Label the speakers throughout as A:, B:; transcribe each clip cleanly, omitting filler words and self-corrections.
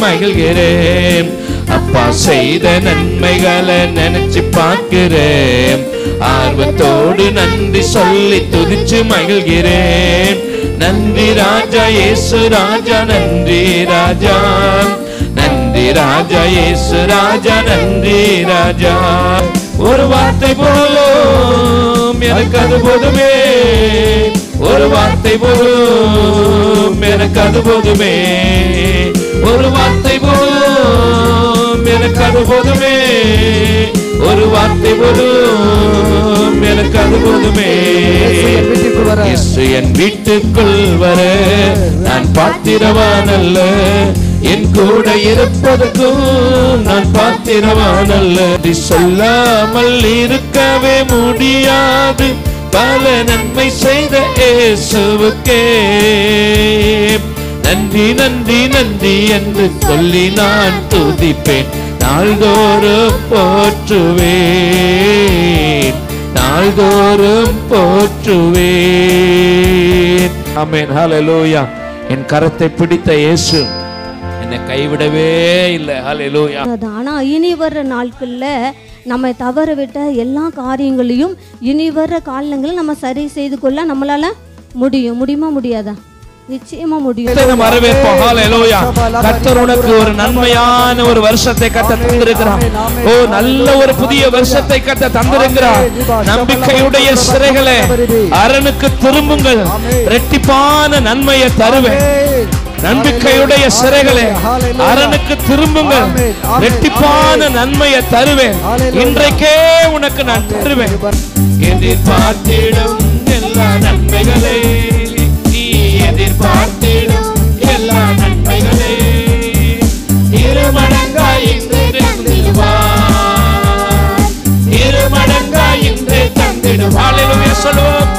A: மகிழ்கிறேன். அப்பா செய்த நன்மைகளை நினைச்சு பார்க்கிறேன். ஆர்வத்தோடு நன்றி சொல்லி துதிச்சு மகிழ்கிறேன். நன்றி ராஜா இயேசு ராஜா, நன்றி ராஜா, நன்றி ராஜா இயேசு ராஜா, நன்றி ராஜா. ஒரு வார்த்தை போதும் எனக்கு அது போதுமே, ஒரு வார்த்தை போதும் எனக்கு அது போதுமே, ஒரு வார்த்தை போதும் எனக்கு அது போதுமே, ஒரு வார்த்தை போதும் எனக்கு அது போதுமே. இயேசு என் வீட்டுக்குள் வர நான் பாத்திரவான் அல்ல, என் கூட இருப்பதற்கும் நான் பாத்திரவான் அல்ல. சொல்லாமல் இருக்கவே முடியாது, பல நன்மை செய்த இயேசுவுக்கே நன்றி நன்றி நன்றி என்று சொல்லி நான் துதிப்பேன். நாள்தோறும் போற்றுவேன், நாள்தோறும் போற்றுவேன். ஆமென், ஹல்லேலூயா. என் கரத்தை பிடித்த இயேசு என்னை கைவிடவே இல்லை. ஹல்லேலூயா.
B: ஆனா இனி வர்ற நாட்கள்ல நம்ம தவற விட்ட எல்லா காரியங்களையும் இனி வர்ற காலங்களில் நம்ம சரி செய்து கொள்ள நம்மளால முடியுமா முடியாதா? நிச்சயமா முடியும்.
A: கர்த்தர் உனக்கு ஒரு நன்மையான ஒரு வருஷத்தை கத்த தந்திருக்கிறார். ஓ, நல்ல ஒரு புதிய வருஷத்தை கத்த தந்திருக்கிறார். நம்பிக்கையுடைய சிறைகளே அரணுக்கு திரும்புங்கள், இரட்டிப்பான நன்மையை தருவேன். நம்பிக்கையுடைய சிறைகளே அரணுக்கு திரும்புங்கள், இரட்டிப்பான நன்மையை தருவேன். இன்றைக்கே உனக்கு நான் தருவேன். எதிர்பார்த்திடும் எல்லா நன்மைகளே, நீ எதிர்பார்த்திடும் எல்லா நன்மைகளே இருமடங்காய் இன்று தந்திடுவார், இருமடங்காய் இன்று தந்திடுவார். ஹல்லேலூயா சொல்லுவோம்.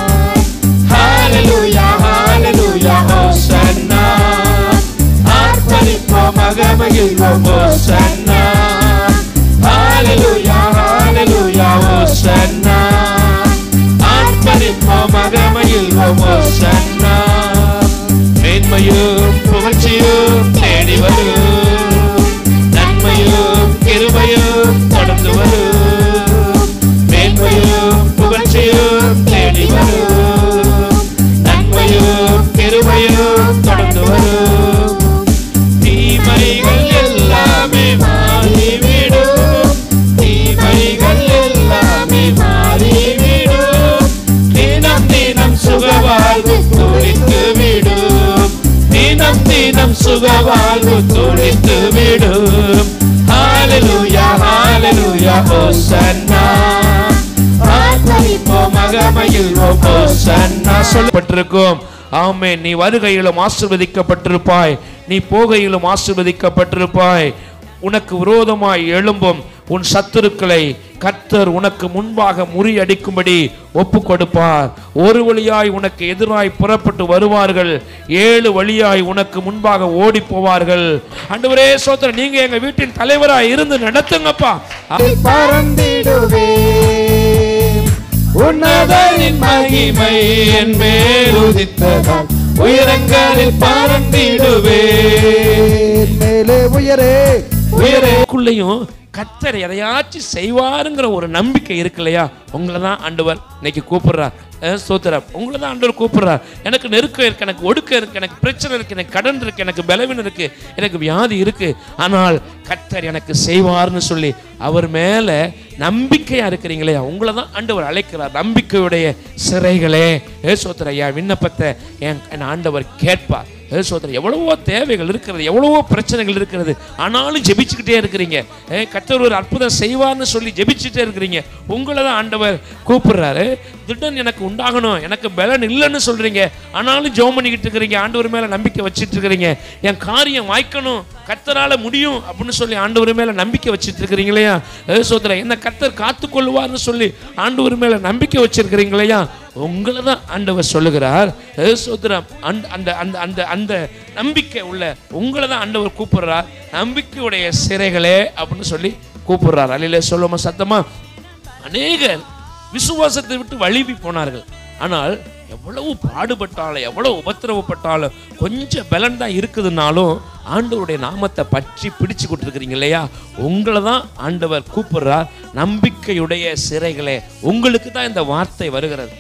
A: ஹல்லேலூயா ஹல்லேலூயா ஹோசன்னா. ஆர்ப்பரிப்போம் மகிழ்வோம் ஹோசன்னா. ஹல்லேலூயா ஹல்லேலூயா ஹோசன்னா. ஆர்ப்பரிப்போம் மகிழ்வோம் ஹோசன்னா. மேன்மையும் புகழ்ச்சியும் தேடி வரும், நன்மையும் கிருபையும் தொடர்ந்து வரும். மேன்மையும் புகழ்ச்சியும் தேடி வரும், நன்மையும் கிருபையும் தொடர்ந்து வரும். தீமைகள் எல்லாமே மாறிவிடும், தீமைகள் எல்லாமே மாறிவிடும். தினம் தினம் சுகவாழ்வு துளித்து விடும், தினம் தினம் சுகவாழ்வு துளித்து விடும். ஹல்லேலூயா ஹல்லேலூயா ஹோசன்னா. ஆர்ப்பரிப்போம் மகிழ்வோம் ஹோசன்னா சொல்லப்பட்டிருக்கும். ஆமென். நீ வருகையிலும் ஆசீர்வதிக்கப்பட்டிருப்பாய், நீ போகையிலும் ஆசீர்வதிக்கப்பட்டிருப்பாய். உனக்கு விரோதமாய் எழும்பும் உன் சத்துருக்களை கர்த்தர் உனக்கு முன்பாக முறியடிக்கும்படி ஒப்பு கொடுப்பார். ஒரு வழியாய் உனக்கு எதிராய் புறப்பட்டு வருவார்கள், 7 வழியாய் உனக்கு முன்பாக ஓடி போவார்கள். ஆண்டவரே ஸ்தோத்திரம். நீங்க எங்க வீட்டின் தலைவராய் இருந்து நடத்துங்கப்பா. உன்னதரின் மகிமை என் மேல் உதித்ததால் உயரங்களில் பறந்திடுவேன். மேலே உயரே உயரேக்குள்ளேயும் கர்த்தர் எதையாச்சும் செய்வாருங்கிற ஒரு நம்பிக்கை இருக்கு இல்லையா? உங்களை தான் ஆண்டவர் இன்னைக்கு கூப்பிடுறார். ஸ்தோத்திரம். உங்களை தான் ஆண்டவர் கூப்பிடுறார். எனக்கு நெருக்கம் இருக்கு, எனக்கு ஒடுக்கம் இருக்கு, எனக்கு பிரச்சனை இருக்கு, எனக்கு கடன் இருக்கு, எனக்கு பலவீனம் இருக்கு, எனக்கு வியாதி இருக்கு, ஆனால் கர்த்தர் எனக்கு செய்வார்னு சொல்லி அவர் மேல நம்பிக்கையா இருக்கிறீங்களே, உங்களை தான் ஆண்டவர் அழைக்கிறார். நம்பிக்கையுடைய சிறைகளே ஸ்தோத்திரம். என் விண்ணப்பத்தை என் ஆண்டவர் கேட்பார். சோதரர், எவ்வளவோ தேவைகள் இருக்கிறது, எவ்வளவோ பிரச்சனைகள் இருக்கிறது, ஆனாலும் ஜெபிச்சுக்கிட்டே இருக்கிறீங்க. கர்த்தர் ஒரு அற்புதம் செய்வார்னு சொல்லி ஜெபிச்சுட்டே இருக்கிறீங்க. உங்களை தான் ஆண்டவர் கூப்பிடுறாரு. திடன் எனக்கு உண்டாகணும், எனக்கு பலன் இல்லைன்னு சொல்றீங்க, ஆனாலும் ஜெபம் பண்ணிக்கிட்டு இருக்கிறீங்க, ஆண்டவர் மேல நம்பிக்கை வச்சுட்டு இருக்கிறீங்க. என் காரியம் வாய்க்கணும், கர்த்தரால முடியும் அப்படின்னு சொல்லி ஆண்டவர் மேல நம்பிக்கை வச்சுட்டு இருக்கிறீங்க இல்லையா? சோதரர், என்ன கர்த்தர் காத்துக்கொள்வார்னு சொல்லி ஆண்டவர் மேல நம்பிக்கை வச்சிருக்கிறீங்க இல்லையா? உங்களை தான் ஆண்டவர் சொல்லுகிறார். சோதரம், அந்த அந்த அந்த அந்த நம்பிக்கை உள்ள உங்களை தான் ஆண்டவர் கூப்பிடுறார். நம்பிக்கையுடைய சிறைகளே அப்படின்னு சொல்லி கூப்பிடுறார். அல்லேலூயா சொல்லுமா சத்தமா. அநேகர் விசுவாசத்தை விட்டு வழுவி போனார்கள், ஆனால் எவ்வளவு பாடுபட்டாலும் எவ்வளவு உபத்திரவப்பட்டாலும் கொஞ்சம் பலன் தான் இருக்குதுன்னாலும் ஆண்டவருடைய நாமத்தை பற்றி பிடிச்சு கொடுத்துருக்கிறீங்க இல்லையா, உங்களை தான் ஆண்டவர் கூப்பிடுறார். நம்பிக்கையுடைய சிறைகளே, உங்களுக்கு தான் இந்த வார்த்தை வருகிறது.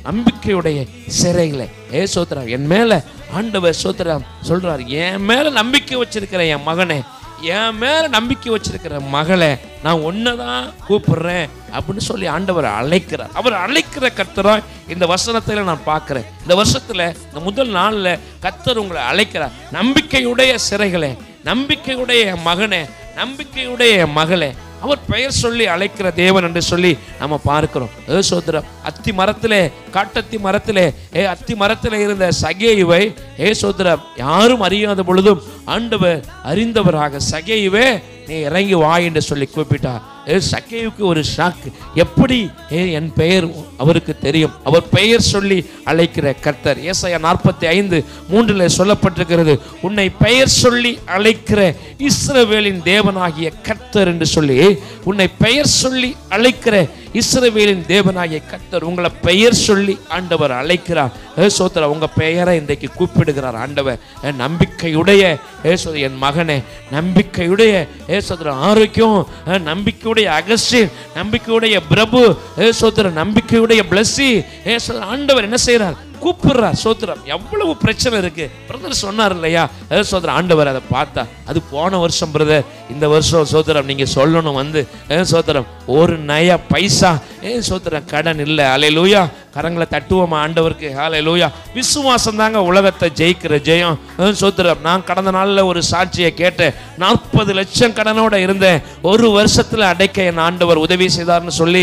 A: நம்பிக்கையுடைய சிறைகளே, சோத்திரம் என் மேல ஆண்டவர் சோத்திரம் சொல்றார், என் மேல நம்பிக்கை வச்சிருக்கிற என் மகனே, என் மேல நம்பிக்கை வச்சிருக்கிற மகளே, நான் ஒன்னதான் கூப்பிடுறேன் அப்படின்னு சொல்லி ஆண்டவர் அழைக்கிறார். அவர் அழைக்கிற கர்த்தரா இந்த வசனத்துல நான் பார்க்கிறேன். இந்த வருஷத்துல இந்த முதல் நாள்ல கர்த்தர் உங்களை அழைக்கிறார். நம்பிக்கையுடைய சிறைகளே, நம்பிக்கையுடைய மகனே, நம்பிக்கையுடைய மகளே, அவர் பெயர் சொல்லி அழைக்கிற தேவன் என்று சொல்லி நம்ம பார்க்கிறோம். சோத்திரம் அத்தி மரத்திலே, காட்டத்தி மரத்திலே, அத்தி மரத்திலே இருந்த சகேயுவை சோத்திரம் யாரும் அறியாத பொழுதும் ஆண்டவர் அறிந்தவராக, சகேயுவே நீ இறங்கி வா என்று சொல்லி கூப்பிட்டார். சகேயுக்கு ஒரு ஷாக்கு, எப்படி என் பெயர் அவருக்கு தெரியும்? அவர் பெயர் சொல்லி அழைக்கிற கர்த்தர். ஏசாயா 45:3 சொல்லப்பட்டிருக்கிறது, உன்னை பெயர் சொல்லி அழைக்கிற இஸ்ரவேலின் தேவனாகிய கர்த்தர் என்று சொல்லி, உன்னை பெயர் சொல்லி அழைக்கிற இஸ்ரவேலின் தேவனாகிய கர்த்தர் உங்களை பெயர் சொல்லி ஆண்டவர் அழைக்கிறார். சோத்திரம் உங்க பெயரை இன்றைக்கு கூப்பிடுகிறார் ஆண்டவர். நம்பிக்கையுடைய என் மகனே, நம்பிக்கையுடைய சோத்திரம் ஆரோக்கியம், நம்பிக்கையுடைய அகஸ்டின், நம்பிக்கையுடைய பிரபு, சோத்திரம் நம்பிக்கையுடைய பிளஸி, ஆண்டவர் என்ன செய்யறார்? கூப்பிடுறார். சோத்திரம் எவ்வளவு பிரச்சனை இருக்கு. பிரதர் சொன்னார் இல்லையா, சோத்திரம் ஆண்டவர் அதை பார்த்தா, அது போன வருஷம் பிரதர், இந்த வருஷம் சோத்திரம் நீங்க சொல்லணும் வந்து சோத்திரம் ஒரு நயா பைசா சோத்திரம் கடன் இல்லை. அல்லேலூயா. கரங்களை தட்டுவோமா ஆண்டவருக்கு. அல்லேலூயா. விசுவாசம் தாங்க உலகத்தை ஜெயிக்கிற ஜெயம். சோத்திரம் நான் கடந்த நாளில் ஒரு சாட்சியை கேட்டேன். 40 லட்சம் கடனோட இருந்தேன், ஒரு வருஷத்துல அடைக்க என் ஆண்டவர் உதவி செய்தார்னு சொல்லி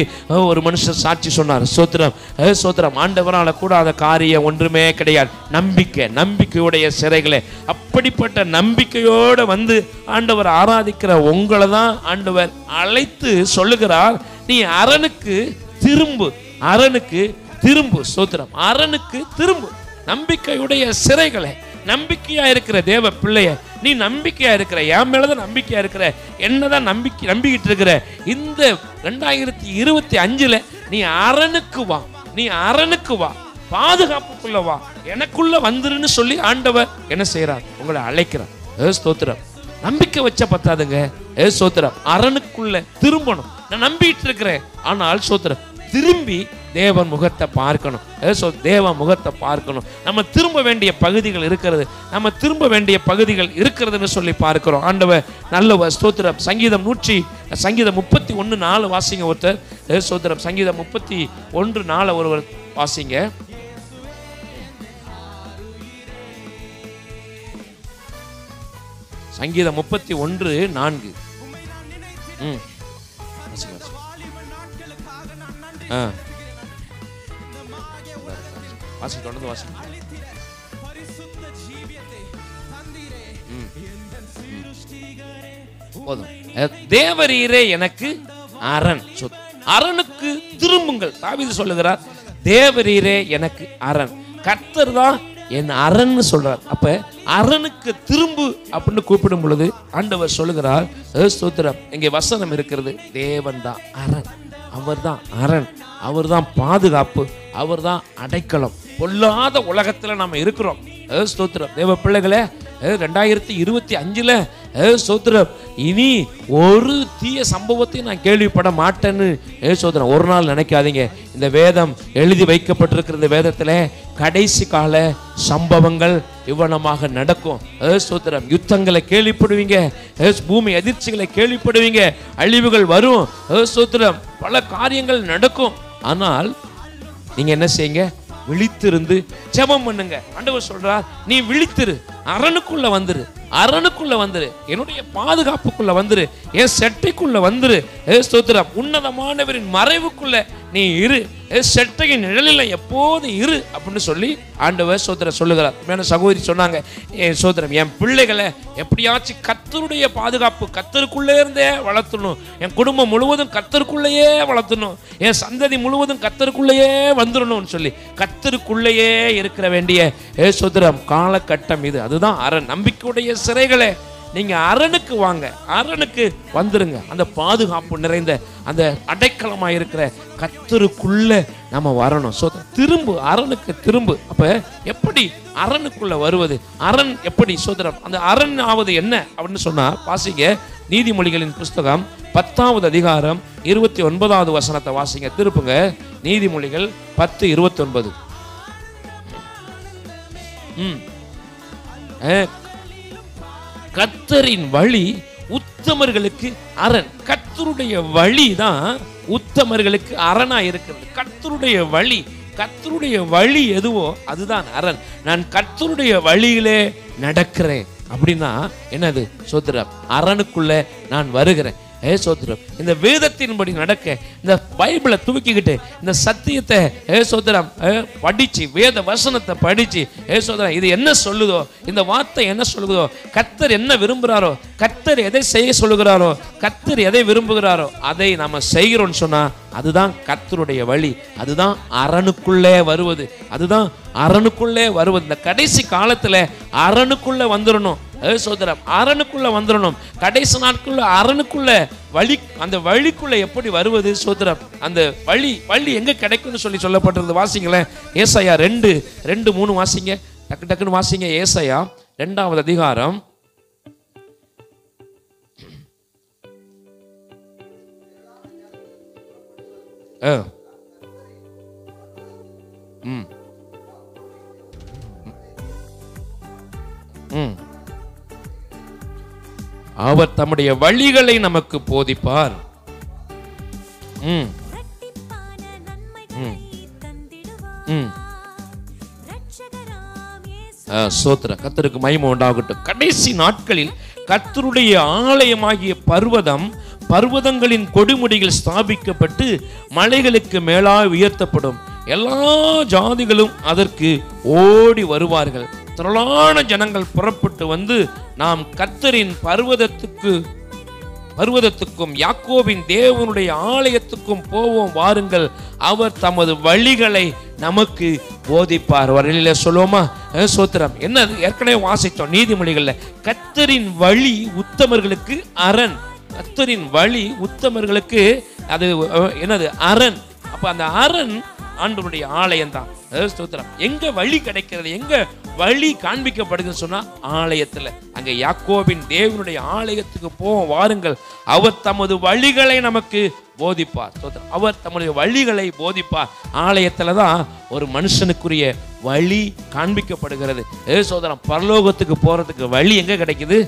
A: ஒரு மனுஷன் சாட்சி சொன்னார். சோத்திரம் சோத்திரம் ஆண்டவரால் கூடாத காரியம் ஒன்றுமே கிடையாது. நம்பிக்கை, நம்பிக்கையுடைய சிறைகளே, அப்படிப்பட்ட நம்பிக்கையோட வந்து ஆண்டவர் ஆராதிக்கிற உங்களை தான் ஆண்டவர் அழைத்து சொல்லுகிறார், நீ அரணுக்கு திரும்பு, அரணுக்கு திரும்பு. சோத்திரம் அரணுக்கு திரும்பு. நம்பிக்கையுடைய சிறைகளே, நம்பிக்கையா இருக்கிற தேவ பிள்ளைய, நீ நம்பிக்கையா இருக்கிற, என் மேலதான் நம்பிக்கையா இருக்கிற, என்னதான் நம்பிக்கிட்டு இருக்கிற, இந்த 2025 நீ அரணுக்கு வா, நீ அரணுக்கு வா, பாதுகாப்புக்குள்ள வா, எனக்குள்ள வந்துருன்னு சொல்லி ஆண்டவர் என்ன செய்யறார்? உங்களை அழைக்கிறார். ஸ்தோத்திரம். நம்பிக்கை வச்ச பத்தாதுங்க. சோத்திரம் அரணுக்குள்ள திரும்பணும். நான் நம்பிட்டு இருக்கிறேன், ஆனால் சோத்திரம் திரும்பி தேவன் முகத்தை பார்க்கணும். தேவன் முகத்தை பார்க்கணும். நம்ம திரும்ப வேண்டிய பகுதிகள் இருக்கிறது, நம்ம திரும்ப வேண்டிய பகுதிகள் இருக்கிறதுன்னு சொல்லி பார்க்கிறோம். ஆண்டவர் நல்ல ஸ்தோத்திரம். சங்கீதம் 31:4 வாசிங்க ஒருத்தர். ஸ்தோத்திரம் சங்கீதம் 31:4 ஒருவர் வாசிங்க. சங்கீதம் 31:4. வாசி தொடர்ந்து வாசி. போதும். தேவரீரே எனக்கு அரண். அரணுக்கு திரும்புங்கள். தாவீது சொல்லுகிறார், தேவரீரே எனக்கு அரண். கர்த்தர் தான் என் அரண்னு சொல்றார். அப்ப அரணுக்கு திரும்பு அப்படின்னு கூப்பிடும் பொழுது ஆண்டவர் சொல்லுகிறார், ஸ்தோத்திரம், இங்கே வசனம் இருக்கிறது, தேவன் தான் அரண், அவர் தான் அரண், அவர் தான் பாதுகாப்பு, அவர் தான் அடைக்கலம். பொல்லாத உலகத்துல நாம இருக்கிறோம். ஸ்தோத்திரம் தேவ பிள்ளைகளே, 2025 ஸ்தோத்திரம் இனி ஒரு தீய சம்பவத்தை நான் கேள்விப்பட மாட்டேன்னு சோதரன் ஒரு நாள் நினைக்காதீங்க. இந்த வேதம் எழுதி வைக்கப்பட்டிருக்கிற வேதத்துல கடைசி கால சம்பவங்கள் இவ்வளமாக நடக்கும். ஸ்தோத்திரம் யுத்தங்களை கேள்விப்படுவீங்க, பூமி அதிர்ச்சிகளை கேள்விப்படுவீங்க, அழிவுகள் வரும். ஸ்தோத்திரம் பல காரியங்கள் நடக்கும். ஆனால் நீங்க என்ன செய்யுங்க? விழித்திருந்து ஜெபம் பண்ணுங்க. ஆண்டவர் சொல்றார், நீ விழித்திரு, அரணுக்குள்ள வந்துரு, அரணுக்குள்ள வந்துரு, என்னுடைய பாதுகாப்புக்குள்ள வந்துரு, என் செட்டைக்குள்ள வந்துரு. ஸ்தோத்திரம் உன்னதமானவரின் மறைவுக்குள்ள நீ இரு, செட்டையின் நிழலில் எப்போது இரு அப்படின்னு சொல்லி ஆண்டவர் ஸ்தோத்திரம் சொல்லுகிறார். மேல சகோதரி சொன்னாங்க, ஸ்தோத்திரம் என் பிள்ளைகளை எப்படியாச்சும் கர்த்தருடைய பாதுகாப்பு கர்த்தருக்குள்ளே இருந்தே வளர்த்தணும், என் குடும்பம் முழுவதும் கர்த்தருக்குள்ளேயே வளர்த்தணும், என் சந்ததி முழுவதும் கர்த்தருக்குள்ளேயே வந்துடணும்னு சொல்லி கர்த்தருக்குள்ளேயே இருக்கிற வேண்டிய ஸ்தோத்திரம் காலகட்டம் இது. அதுதான் அரண். நம்பிக்கையுடைய சிறைகளே, நீங்க அரணுக்கு வாங்க, அரணுக்கு வந்துருங்க. அந்த பாதுகாப்பு நிறைந்த அந்த அடைக்கலமா இருக்கிற கர்த்தருக்குள்ள நம்ம வரணும். திரும்பு, அரணுக்கு திரும்பு. அப்ப எப்படி அரணுக்குள்ள வருவது? அரண் எப்படி சோதரம்? அந்த அரண் ஆவது என்ன அப்படின்னு சொன்னா, வாசிங்க நீதிமொழிகளின் புஸ்தகம் 10வது அதிகாரம் 29வது வசனத்தை வாசிங்க. திருப்புங்க நீதிமொழிகள் 10:29. கர்த்தரின் வழி உத்தமர்களுக்கு அரண். கர்த்தருடைய வழி தான் உத்தமர்களுக்கு அரணா இருக்கிறது. கர்த்தருடைய வழி எதுவோ அதுதான் அரண். நான் கர்த்தருடைய வழியிலே நடக்கிறேன் அப்படின்னா என்னது? சோத்திரம், அரணுக்குள்ள நான் வருகிறேன். சோத்திரம், இந்த வேதத்தின்படி நடக்க, இந்த பைபிளை தூக்கிக்கிட்டு இந்த சத்தியத்தை சோத்திரம் படிச்சு, வேத வசனத்தை படிச்சு சோத்திரம் இது என்ன சொல்லுதோ, இந்த வார்த்தை என்ன சொல்லுதோ, கர்த்தர் என்ன விரும்புகிறாரோ, கர்த்தர் எதை செய்ய சொல்லுகிறாரோ, கர்த்தர் எதை விரும்புகிறாரோ அதை நம்ம செய்கிறோம்னு சொன்னா அதுதான் கர்த்தருடைய வழி. அதுதான் அரணுக்குள்ளே வருவது. அதுதான் அரணுக்குள்ளே வருவது. இந்த கடைசி காலத்துல அரணுக்குள்ள வந்துடணும். சோதரம், அரணுக்குள்ள வந்துடணும். கடைசி நாட்குள்ள அரணுக்குள்ள வழி, அந்த வழிக்குள்ள எப்படி வருவது? சோதரம், அந்த வழி எங்க கிடைக்கும்னு சொல்லி சொல்லப்பட்டிருந்தது. வாசிங்களேன், ஏசாயா 2:3 வாசிங்க. டக்கு டக்குன்னு வாசிங்க. ஏசாயா 2வது அதிகாரம் 7. அவர் தம்முடைய வழிகளை நமக்கு போதிப்பார். சோத்திர, கர்த்தருக்கு மகிமை உண்டாகட்டும். கடைசி நாட்களில் கர்த்தருடைய ஆலயமாகிய பர்வதங்களின் கொடுமுடிகள் ஸ்தாபிக்கப்பட்டு மலைகளுக்கு மேலாக உயர்த்தப்படும். எல்லா ஜாதிகளும் அதற்கு ஓடி வருவார்கள். திரளான ஜனங்கள் புறப்பட்டு வந்து, நாம் கர்த்தரின் பர்வதத்துக்கும் யாக்கோபின் தேவனுடைய ஆலயத்துக்கும் போவோம், வாருங்கள், அவர் தமது வழிகளை நமக்கு போதிப்பார். வரையில சொல்லுவோமா? சோத்திரம். என்னது? ஏற்கனவே வாசித்தோம் நீதிமொழிகள்ல. கர்த்தரின் வழி உத்தமர்களுக்கு அரண். கர்த்தரின் வழி உத்தமர்களுக்கு அது என்னது? அரண். அப்ப அந்த அரண் ஆண்டவருடைய ஆலயம் தான். ஸ்தோத்திரம். எங்க வழி கிடைக்கிறது, எங்க வழி காண்பிக்கப்படுதுன்னு சொன்னா ஆலயத்துல. அங்க யாக்கோபின் தேவனுடைய ஆலயத்துக்கு போவோம், வாருங்கள், அவர் தமது வழிகளை நமக்கு போதிப்பார். அவர் தம்முடைய வழிகளை போதிப்பார். ஆலயத்துல தான் ஒரு மனுஷனுக்குரிய வழி காண்பிக்கப்படுகிறது. சோதரம், பரலோகத்துக்கு போறதுக்கு வழி எங்க கிடைக்குது?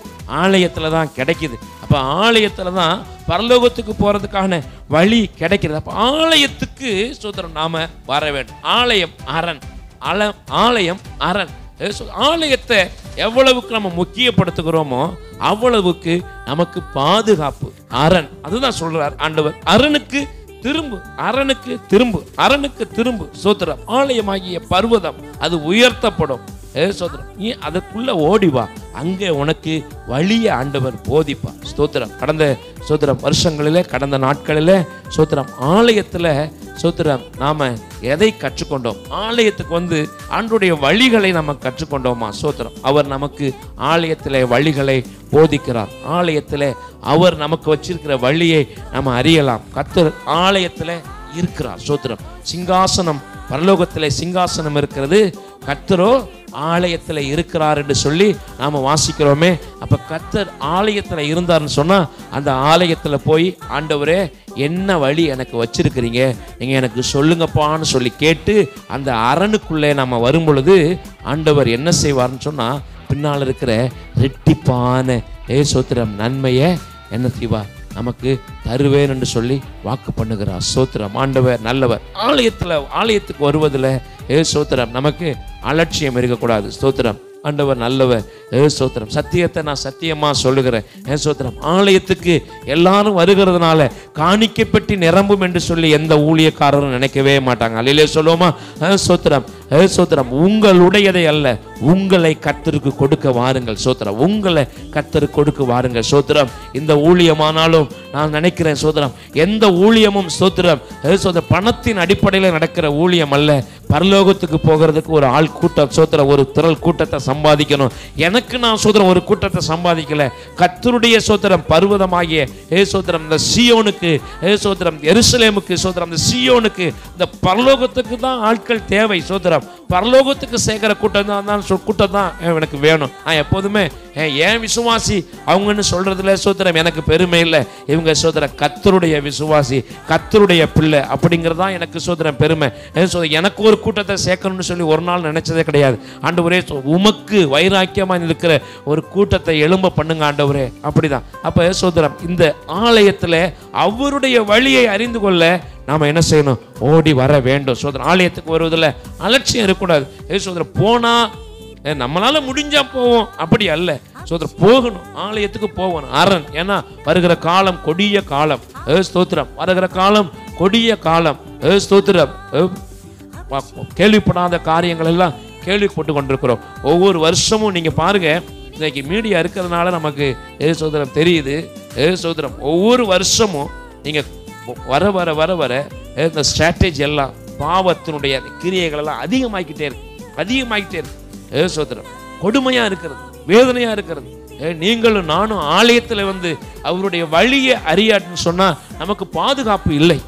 A: ஆலயத்துல தான் கிடைக்குது. அப்ப ஆலயத்துல தான் பரலோகத்துக்கு போறதுக்கான வழி கிடைக்கிறது. அப்ப ஆலயத்துக்கு சோதரம் நாம வர வேண்டும். ஆலயம் அரண். ஆலயம் அரண். ஆலயத்தை எவ்வளவுக்கு நம்ம முக்கியப்படுத்துகிறோமோ அவ்வளவுக்கு நமக்கு பாதுகாப்பு. அரண். அதுதான் சொல்றார் ஆண்டவர். அரணுக்கு திரும்பு, அரணுக்கு திரும்பு, அரணுக்கு திரும்பு. சோத்திரம். ஆலயமாகிய பர்வதம் அது உயர்த்தப்படும். சோத்திரம், நீ அதற்குள்ள ஓடிவா, அங்கே உனக்கு வழிய ஆண்டவர் போதிப்பா. ஸ்தோத்திரம். கடந்த சோத்திரம் வருஷங்களிலே, கடந்த நாட்களிலே சோத்திரம் ஆலயத்துல சோத்திரம் நாம எதை கற்றுக்கொண்டோம்? ஆலயத்துக்கு வந்து ஆண்டவருடைய வழிகளை நம்ம கற்றுக்கொண்டோமா? சோத்திரம். அவர் நமக்கு ஆலயத்திலே வழிகளை போதிக்கிறார். ஆலயத்திலே அவர் நமக்கு வச்சிருக்கிற வழியை நம்ம அறியலாம். கர்த்தர் ஆலயத்துல இருக்கிறார். சோத்திரம். சிங்காசனம், பரலோகத்திலே சிங்காசனம் இருக்கிறது, கர்த்தரோ ஆலயத்துல இருக்கிறார் என்று சொல்லி நாம வாசிக்கிறோமே. அப்ப கர்த்தர் ஆலயத்துல இருந்தார்னு சொன்னா அந்த ஆலயத்துல போய், ஆண்டவரே என்ன வழி எனக்கு வச்சிருக்கிறீங்க, நீங்க எனக்கு சொல்லுங்கப்பான்னு சொல்லி கேட்டு அந்த அரணுக்குள்ளே நம்ம வரும் பொழுது ஆண்டவர் என்ன செய்வார்னு சொன்னா, பின்னால் இருக்கிற ரெட்டிப்பான சோத்திரம் நன்மையை என்ன செய்வார்? நமக்கு தருவேன் என்று சொல்லி வாக்கு பண்ணுகிறார். சோத்திரம். ஆண்டவர் நல்லவர். ஆலயத்துக்கு வருவதில் சோத்திரம் நமக்கு அலட்சியம் இருக்கக்கூடாது. ஸ்தோத்திரம். ஆண்டவர் நல்லவர். சோத்திரம். சத்தியத்தை நான் சத்தியமா சொல்லுகிறேன். சோத்திரம். ஆலயத்துக்கு எல்லாரும் வருகிறதுனால காணிக்கை பெட்டி நிரம்பும் என்று சொல்லி எந்த ஊழியக்காரரும் நினைக்கவே மாட்டாங்க. அல்லையிலே சொல்லுவோமா? சோத்திரம். சோத்திரம் உங்களுடையதை அல்ல, உங்களை கர்த்தருக்கு கொடுக்க வாருங்கள். சோத்திரம் உங்களை கர்த்தருக்கு கொடுக்க வாருங்கள். சோத்திரம் இந்த ஊழியமானாலும் நான் நினைக்கிறேன் சோத்திரம் எந்த ஊழியமும் சோத்திரம் பணத்தின் அடிப்படையில் நடக்கிற ஊழியம் அல்ல. பரலோகத்துக்கு போகிறதுக்கு ஒரு ஆள் கூட்டம் சோத்திரம் ஒரு திரள் கூட்டத்தை சம்பாதிக்கணும். எனக்கு நான் சோத்திரம் ஒரு கூட்டத்தை சம்பாதிக்கல. கர்த்தருடைய சோத்திரம் பர்வதமாகிய சோத்திரம் இந்த சீயோனுக்கு சோத்திரம் எருசலேமுக்கு சோத்திரம் இந்த சீயோனுக்கு இந்த பரலோகத்துக்கு தான் ஆட்கள் தேவை. சோத்திரம் பரலோகத்துக்கு சேர்க்கிற கூட்டம் தான் எனக்கு வேணும். நான் எப்போதுமே ஏன் விசுவாசி அவங்கன்னு சொல்றதுல சோத்திரம் எனக்கு பெருமை இல்லை. இவங்க சோத்திரம் கர்த்தருடைய விசுவாசி, கர்த்தருடைய பிள்ளை அப்படிங்கிறதா எனக்கு சோத்திரம் பெருமை. எனக்கு ஒரு கூட்டத்தை சேர்க்கணும்னு சொல்லி ஒரு நாள் நினைச்சதே கிடையாது. ஆண்டவரே உமக்கு வைராக்கியமா இருக்கிற ஒரு கூட்டத்தை எழும்ப பண்ணுங்க ஆண்டவரே. அப்படிதான் அப்ப சோத்திரம் இந்த ஆலயத்துல அவருடைய வழியை அறிந்து கொள்ள நாம என்ன செய்யணும்? ஓடி வர வேண்டும். சோதரன் ஆலயத்துக்கு வருவதில் அலட்சியம் இருக்கக்கூடாது. சோதரன் போனா நம்மளால முடிஞ்சா போவோம் அப்படி அல்ல. சோதரன் போகணும், ஆலயத்துக்கு போகணும். அரண் ஏன்னா வருகிற காலம் கொடிய காலம். ஸ்தோத்திரம் வருகிற காலம் கொடிய காலம். ஸ்தோத்திரம் கேள்விப்படாத காரியங்கள் எல்லாம் கேள்விப்பட்டு கொண்டிருக்கிறோம். ஒவ்வொரு வருஷமும் நீங்க பாருங்க, இன்னைக்கு மீடியா இருக்கிறதுனால நமக்கு சோதரம் தெரியுது. சோதரம் ஒவ்வொரு வருஷமும் நீங்க வர வர வர வர இந்த ஸ்ட்ராட்டஜி எல்லாம் பாவத்தினுடைய கிரியைகள் எல்லாம் அதிகமாகிக்கிட்டே இருக்கு. சோதரம் கொடுமையா இருக்கிறது, வேதனையா இருக்கிறது. நீங்களும் நானும் ஆலயத்துல வந்து அவருடைய வழியை அறியாட்டுன்னு சொன்னா நமக்கு பாதுகாப்பு இல்லை.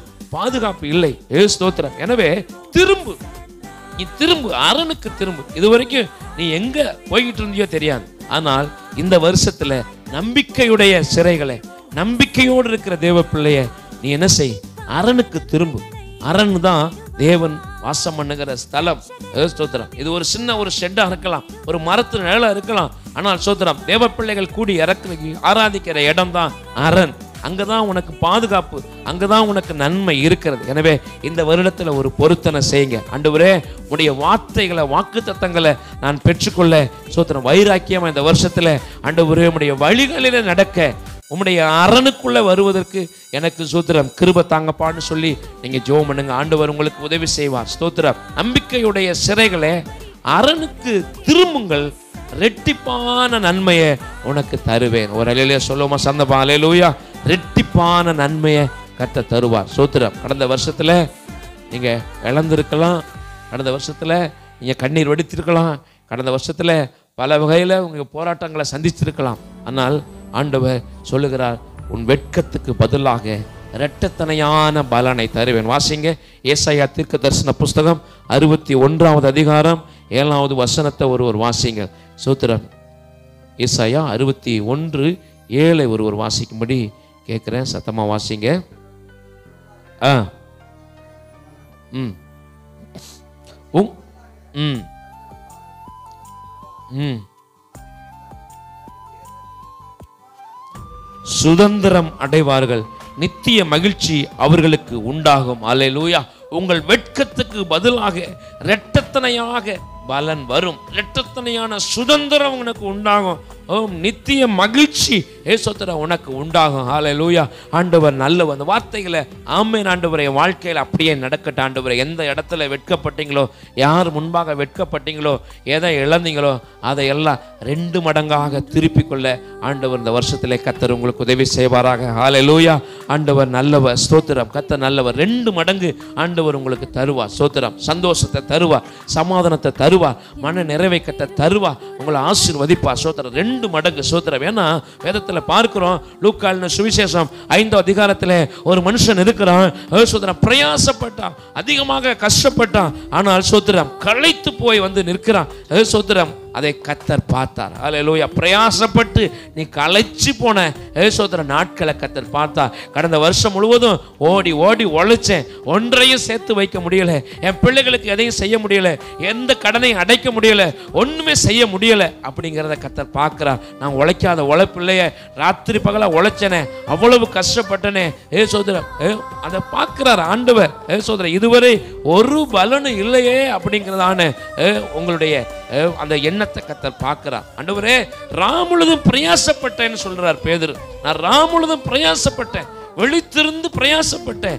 A: ஸ்தோத்திரம். எனவே திரும்பு அரணுக்கு திரும்பு. இதுவரைக்கும் நீ எங்க போய்கிட்டு இருந்தியோ தெரியாது. ஆனால் இந்த வருஷத்துல நம்பிக்கையுடைய சிறைகளை, நம்பிக்கையோடு இருக்கிற தேவ பிள்ளைய நீ என்ன செய்? அரணுக்கு திரும்பு. அரண் தான் தேவன் வாசம் பண்ணுகிற ஸ்தலம். ஸ்தோத்திரம். இது ஒரு சின்ன ஒரு ஷெட்டா இருக்கலாம், ஒரு மரத்து நிழலா இருக்கலாம். ஆனால் ஸ்தோத்திரம் தேவ பிள்ளைகள் கூடி ஆராதிக்கிற இடம் தான் அரண். அங்கதான் உனக்கு பாதுகாப்பு, அங்கதான் உனக்கு நன்மை இருக்கிறது. எனவே இந்த வருடத்துல ஒரு பொருத்தனை செய்யுங்க. ஆண்டவரே உடைய வார்த்தைகளை, வாக்கு தத்தங்களை நான் பெற்றுக்கொள்ள சோத்திரம் வைராக்கியமா இந்த வருஷத்துல ஆண்டவரே உடைய வழிகளில நடக்க, உம்முடைய அரணுக்குள்ள வருவதற்கு எனக்கு சோத்திரம் கிருபை தாங்கப்பான்னு சொல்லி நீங்க ஜெபம் பண்ணுங்க. ஆண்டவர் உங்களுக்கு உதவி செய்வார். ஸ்தோத்திரம். நம்பிக்கையுடைய சிறைகளே அரணுக்கு திரும்புங்கள், ரெட்டிப்பான நன்மையை உனக்கு தருவேன். ஒரு அலையிலேயே சொல்லுவோமா சந்தபா? அல்லேலூயா. ரெட்டிப்பான நன்மையை கர்த்தர் தருவார். சோத்திரம். கடந்த வருஷத்துல நீங்க இழந்திருக்கலாம், கடந்த வருஷத்துல நீங்க கண்ணீர் வெடித்திருக்கலாம், கடந்த வருஷத்துல பல வகையில உங்க போராட்டங்களை சந்திச்சிருக்கலாம். ஆனால் ஆண்டவர் சொல்லுகிறார், உன் வெட்கத்துக்கு பதிலாக இரட்டத்தனையான பலனை தருவேன். வாசிங்க ஏசாயா தீர்க்க தரிசன புஸ்தகம் 61வது அதிகாரம் 7வது வசனத்தை ஒருவர் வாசிங்க. சோத்திரம். ஏசாயா 61:7 ஒருவர் வாசிக்கும்படி கேட்கிறேன். சத்தமா வாசிங்க. சுதந்திரம் அடைவார்கள், நித்திய மகிழ்ச்சி அவர்களுக்கு உண்டாகும். அல்லேலூயா. உங்கள் வெட்கத்துக்கு பதிலாக இரட்டத்தனையாக பலன் வரும், இரட்டத்தனையான சுதந்திரம் உனக்கு உண்டாகும். நித்திய மகிழ்ச்சி உனக்கு உண்டாகும். ஹல்லேலூயா. ஆண்டவர் நல்லவர். அந்த வார்த்தைகளை ஆமென் ஆண்டவரே வாழ்க்கையில் அப்படியே நடக்கட்டும். ஆண்டவரே எந்த இடத்துல வெட்கப்பட்டீங்களோ, யார் முன்பாக வெட்கப்பட்டீங்களோ, எதை இழந்தீங்களோ அதை எல்லாம் 2 மடங்காக திருப்பி கொள்ள ஆண்டவர் இந்த வருஷத்திலே கர்த்தர் உங்களுக்கு உதவி செய்வாராக. ஹல்லேலூயா. ஆண்டவர் நல்லவர். ஸ்தோத்திரம். கர்த்தர் நல்லவர். 2 மடங்கு ஆண்டவர் உங்களுக்கு தருவார். ஸ்தோத்திரம். சந்தோஷத்தை தருவார், சமாதானத்தை தருவார், மன நிறைவை கர்த்தர் தருவார், உங்களை ஆசீர்வதிப்பார். ஸ்தோத்திரம். 2 மடங்கு. ஸ்தோத்திரம். ஏன்னா வேதத்துல பார்க்கிறோம், லூக்கான சுவிசேஷம் 5வது அதிகாரத்துல ஒரு மனுஷன் இருக்கிறான். ஸ்தோத்திரம். பிரயாசப்பட்டான், அதிகமாக கஷ்டப்பட்டான். ஆனால் ஸ்தோத்திரம் களைத்து போய் வந்து நிற்கிறான். ஸ்தோத்திரம். அதை கர்த்தர் பார்த்தார். அல்லேலூயா. பிரயாசப்பட்டு நீ களைச்சு போன சோதர நாட்களை கர்த்தர் பார்த்தார். கடந்த வருஷம் முழுவதும் ஓடி ஓடி உழைச்சேன், ஒன்றையும் சேர்த்து வைக்க முடியல, என் பிள்ளைகளுக்கு எதையும் செய்ய முடியல, எந்த கடனையும் அடைக்க முடியல, ஒண்ணுமே செய்ய முடியல அப்படிங்கிறத கர்த்தர் பார்க்கிறார். நான் உழைக்காத உழைப்பில்லையே, ராத்திரி பகலா உழைச்சனே, அவ்வளவு கஷ்டப்பட்டனே சோதர அதை பார்க்கிறார் ஆண்டவர். சோதர இதுவரை ஒரு பலனும் இல்லையே அப்படிங்கிறதான உங்களுடைய அந்த எண்ணத்தை கர்த்தர் பார்க்கிறார். ஆண்டவரே ராமுழுதும் பிரயாசப்பட்டேன்னு சொல்றார் பேதுரு. நான் ராமுழுதும் பிரயாசப்பட்டேன், விழித்திருந்து பிரயாசப்பட்டேன்,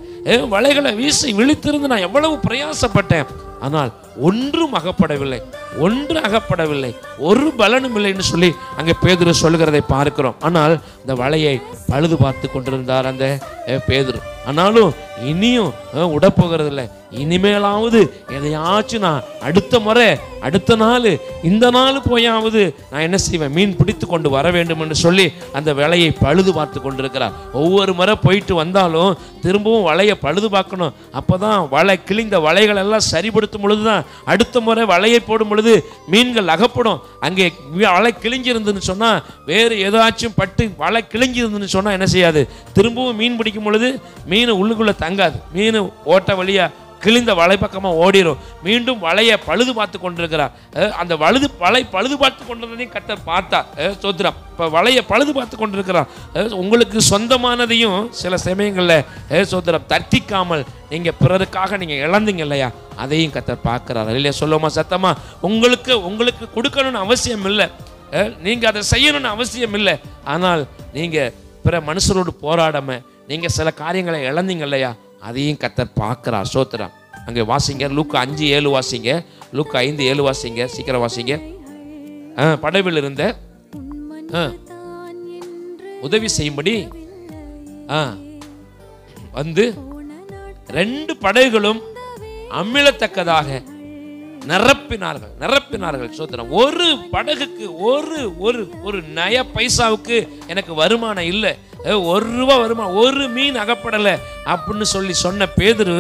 A: வலைகளை வீசி விழித்திருந்து நான் எவ்வளவு பிரயாசப்பட்டேன், ஆனால் ஒன்றும் அகப்படவில்லை, ஒன்று அகப்படவில்லை, ஒரு பலனும் இல்லைன்னு சொல்லி அங்கே பேதுரு சொல்லுகிறதை பார்க்கிறோம். ஆனால் இந்த வலையை பழுது பார்த்து கொண்டிருந்தார் அந்த பேதுரு. ஆனாலும் இனியும் உடப்போகிறதில்லை. இனிமேலாவது எதையாச்சும் நான் அடுத்த முறை, அடுத்த நாள், இந்த நாள் போயாவது நான் என்ன செய்வேன், மீன் பிடித்து கொண்டு வர வேண்டும் என்று சொல்லி அந்த வலையை பழுது பார்த்து கொண்டிருக்கிறார். ஒவ்வொரு முறை போயிட்டு வந்தாலும் திரும்பவும் வலையை பழுது பார்க்கணும். அப்போதான் வலை கிழிந்த வலைகள் எல்லாம் சரிப்படுத்தும் பொழுது தான் அடுத்த முறை வலையை போடும் பொழுது மீன்கள் அகப்படும். அங்கே வலை கிழிஞ்சிருந்துன்னு சொன்னால், வேறு ஏதாச்சும் பட்டு வலை கிழிஞ்சிருந்துன்னு சொன்னால் என்ன செய்யாது, திரும்பவும் மீன் பிடிக்கும் பொழுது மீன் உள்ளுக்குள்ளே தங்காது. மீன் ஓட்ட வழியா கிழிந்த வலை பக்கமாக ஓடிடும். மீண்டும் வலையை பழுது பார்த்து கொண்டிருக்கிறார். அந்த வலை பழுது பார்த்து கொண்டிருந்ததையும் கர்த்தர் பார்த்தார். ஸ்தோத்திரம். இப்போ வலையை பழுது பார்த்து கொண்டிருக்கிறார். உங்களுக்கு சொந்தமானதையும் சில சமயங்களில் ஸ்தோத்திரம் தட்டிக்காமல் நீங்கள் பிறருக்காக நீங்கள் இழந்தீங்க இல்லையா, அதையும் கர்த்தர் பார்க்கிறார். இல்லையா சொல்லுமா சத்தமா? உங்களுக்கு கொடுக்கணும்னு அவசியம் இல்லை, நீங்கள் அதை செய்யணும்னு அவசியம் இல்லை. ஆனால் நீங்கள் பிற மனுஷரோடு போராடாம நீங்கள் சில காரியங்களை இழந்தீங்க இல்லையா, அதையும் கர்த்தர் பார்க்கிறார். ஸ்தோத்திரம். அங்கே வாசிங்க, லூக்கா 5:7 வாசிங்க, லூக்கா 5:7 வாசிங்க, சீக்கிரம் வாசிங்க. படவில் இருந்த உதவி செய்யும்படி வந்து 2 படகுகளும் அமிழத்தக்கதாக நிரப்பினார்கள். ஸ்தோத்திரம். ஒரு படகுக்கு ஒரு நய பைசாவுக்கு எனக்கு வருமானம் இல்லை, 1 ரூபா வருமானம், ஒரு மீன் அகப்படலை அப்படின்னு சொல்லி சொன்ன பேதுரு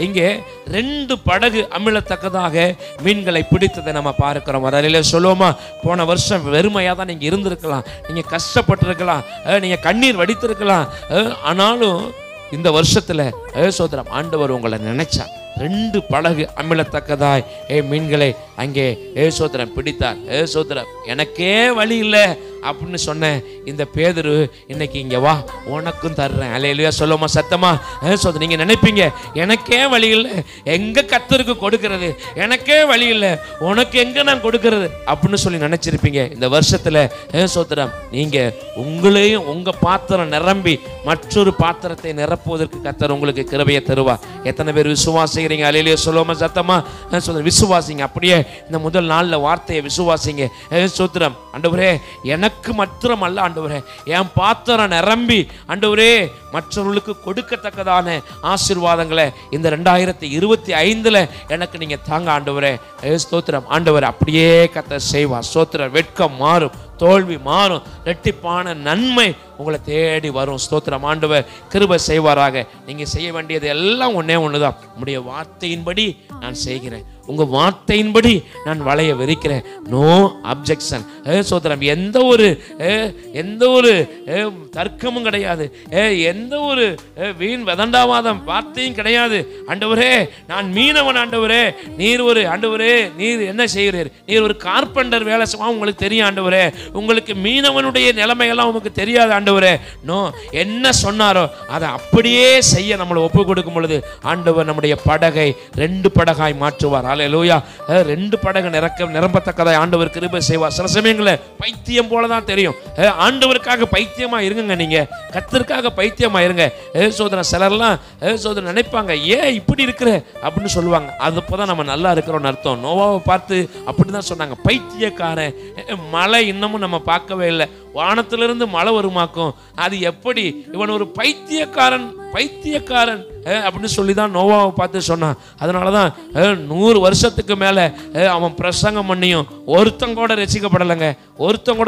A: இங்கே 2 படகு அமிழத்தக்கதாக மீன்களை பிடித்ததை நம்ம பார்க்கிறோம். அதிலே சொல்லுவோமா, போன வருஷம் வெறுமையாக தான் நீங்கள் இருந்திருக்கலாம், நீங்கள் கஷ்டப்பட்டிருக்கலாம், நீங்கள் கண்ணீர் வடித்திருக்கலாம். ஆனாலும் இந்த வருஷத்தில் சோதரம் ஆண்டவர் உங்களை நினைச்சா 2 படகு அமிழத்தக்கதாய் மீன்களை அங்கே சோதரம் பிடித்தார். சோதரம். எனக்கே வழி இல்லை அப்படின்னு சொன்ன இந்த பேதுரு இன்னைக்கு இங்கே வா, உனக்கும் தர்றேன். அல்லேலூயா சொல்லுமா சத்தமா? சோதரம். நீங்கள் நினைப்பீங்க, எனக்கே வழி இல்லை, எங்கே கர்த்தருக்கு கொடுக்கறது, எனக்கே வழி இல்லை, உனக்கு எங்கே நான் கொடுக்கறது அப்படின்னு சொல்லி நினைச்சிருப்பீங்க. இந்த வருஷத்தில் சோதரம் நீங்கள் உங்களையும் உங்கள் பாத்திரம் நிரம்பி மற்றொரு பாத்திரத்தை நிரப்புவதற்கு கர்த்தர் உங்களுக்கு கிருபையை தருவார். எத்தனை பேர் விசுவாசிக்கிறீங்க? அல்லேலூயா சொல்லுமா சத்தமா? சோதரம். விசுவாசிங்க. அப்படியே இந்த முதல் நாளில் வார்த்தையை விசுவாசிங்க. சோதரம். ஆண்டவரே, எனக்கு மாத்திரம் அல்ல ஆண்டவரே, என் பாத்திரம் நிரம்பி ஆண்டவரே மற்றவர்களுக்கு கொடுக்கத்தக்கதான ஆசீர்வாதங்களை இந்த 2025 எனக்கு நீங்க தாங்க ஆண்டவரே. ஸ்தோத்திரம். ஆண்டவர் அப்படியே கர்த்தர் செய்வார். ஸ்தோத்திரம். வெட்கம் மாறும், தோல்வி மாறும், இரட்டிப்பான நன்மை உங்களை தேடி வரும். ஸ்தோத்திரம். ஆண்டவர் கிருபை செய்வாராக. நீங்க செய்ய வேண்டியது எல்லாம் ஒண்ணுதான், உங்களுடைய வார்த்தையின்படி நான் செய்கிறேன், உங்க வார்த்தையின்படி நான் வலைய விரிக்கிறேன். No objection. சோதரம். எந்த ஒரு தர்க்கமும் கிடையாது, எந்த ஒரு வீண் வதண்டாவாதம் வார்த்தையும் கிடையாது. ஆண்டவரே, நான் மீனவன் ஆண்டவரே, நீர் என்ன செய்கிறீர், நீர் ஒரு கார்பெண்டர் வேலை செய்வா, உங்களுக்கு தெரியும் ஆண்டவரே, உங்களுக்கு மீனவனுடைய நிலைமையெல்லாம் உங்களுக்கு தெரியாது ஆண்டவரே. நோ, என்ன சொன்னாரோ அதை அப்படியே செய்ய நம்மளை ஒப்பு கொடுக்கும் பொழுது ஆண்டவர் நம்முடைய படகை 2 படகாய் மாற்றுவார். அல்லேலூயா. 2 படகு நிரம்பத்தக்கதாய் ஆண்டவர் கிருபை செய்வார். சில சமயங்களில் பைத்தியம் போலதான் தெரியும். ஆண்டவருக்காக பைத்தியமா இருங்க, நீங்க கர்த்தருக்காக பைத்தியமா இருங்க. சோதரன். சிலர்லாம் சோதரன் நினைப்பாங்க, ஏன் இப்படி இருக்கிற அப்படின்னு சொல்லுவாங்க. அது அப்போதான் நம்ம நல்லா இருக்கிறோம்னு அர்த்தம். நோவாவை பார்த்து அப்படிதான் சொன்னாங்க, பைத்தியக்காரன். மழை இன்னமும் நம்ம பார்க்கவே இல்லை, வானத்திலிருந்து மழை வருமாக்கும், அது எப்படி, இவன் ஒரு பைத்தியக்காரன் அப்படின்னு சொல்லி தான் நோவாவை பார்த்து சொன்னான். அதனாலதான் 100 வருஷத்துக்கு மேல அவன் பிரசங்கம் பண்ணியும் ஒருத்தங்கூட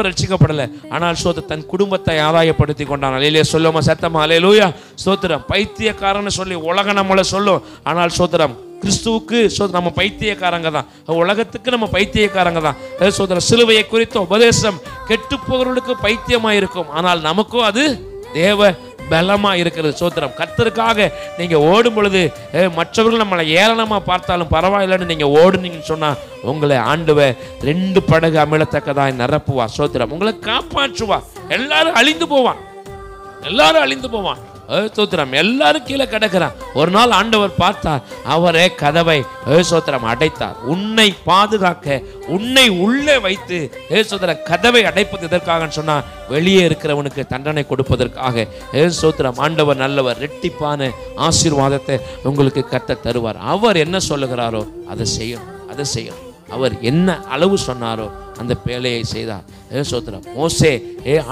A: ரட்சிக்கப்படலை. ஆனால் சோதர தன் குடும்பத்தை ஆதாயப்படுத்தி கொண்டான். அல்லேலூயா சொல்லுமா சத்தமா? அல்லேலூயா சோத்திரம். பைத்தியக்காரன்னு சொல்லி உலகம் நம்மளை சொல்லும், ஆனால் சோத்திரம் கிறிஸ்துவுக்கு நம்ம பைத்தியக்காரங்க தான், உலகத்துக்கு நம்ம பைத்தியக்காரங்க தான். சோதர. சிலுவையை குறித்த உபதேசம் கெட்டு போகிறவர்களுக்கு பைத்தியமா இருக்கும், ஆனால் நமக்கும் அது தேவ பலமா இருக்கிறது. சோத்திரம். கர்த்தருக்காக நீங்க ஓடும் பொழுது மற்றவர்கள் நம்மளை ஏளனமா பார்த்தாலும் பரவாயில்லைன்னு நீங்க ஓடுனீங்கன்னு சொன்னா உங்களை ஆண்டவர் 2 படகு அமிழத்தக்கதாய் நிரப்புவா. சோத்திரம். உங்களை காப்பாற்றுவா. எல்லாரும் அழிந்து போவான். சோத்திரம். எல்லாரும் கீழே கிடக்கிறான். ஒரு நாள் ஆண்டவர் பார்த்தார், அவரே கதவை சோத்திரம் அடைத்தார். உன்னை பாதுகாக்க, உன்னை உள்ளே வைத்து சோத்திரம் கதவை அடைப்பது எதற்காக சொன்னா, வெளியே இருக்கிறவனுக்கு தண்டனை கொடுப்பதற்காக. சோத்திரம். ஆண்டவர் நல்லவர், இரட்டிப்பான ஆசீர்வாதத்தை உங்களுக்கு கர்த்தர் தருவார். அவர் என்ன சொல்லுகிறாரோ அதை செய்யணும். அதை செய்யணும். அவர் என்ன அளவு சொன்னாரோ அந்த பேழையை செய்தார். சோத்திரம். மோசே